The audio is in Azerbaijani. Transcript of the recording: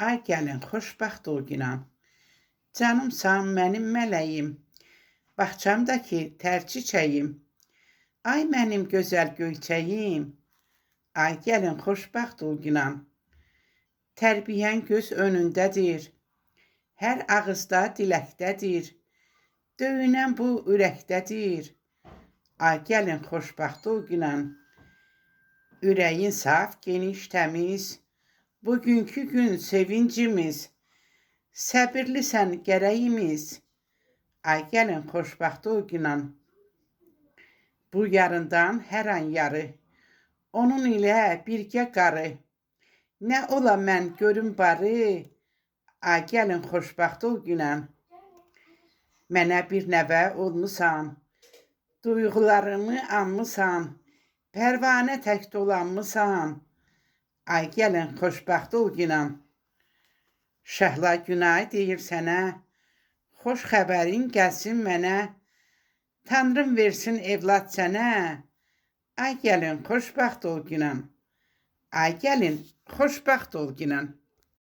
Ay gəlin, xoşbəxt ol günəm. Canımsan mənim mələyim, bağçamdakı tər çiçəyim. Ay mənim gözəl göyçəyim, ay gəlin, xoşbəxt ol günəm. Tərbiyən göz önündədir, hər ağızda diləkdədir. Döyünən bu ürəkdədir, ay gəlin, xoşbəxt ol günəm. Ürəyin saf, geniş, təmiz, bugünkü gün sevincimiz. Səbirlisən gərəyimiz, ay gəlin, xoşbəxt ol günəm. Bu yarından hər an yarı, onun ilə birgə qarı. Nə ola mən görüm barı, ay gəlin, xoşbəxt ol günəm. Mənə bir nəvə olmusan, duyğularımı anmısan, pərvanə tək dolanmısan, ay gəlin, xoşbəxt ol günəm. Şəhla Günay deyir sənə, xoş xəbərin gəlsin mənə. Tanrım versin evlad sənə, ay gəlin, xoşbəxt ol günəm. Ay gəlin, xoşbəxt ol günəm.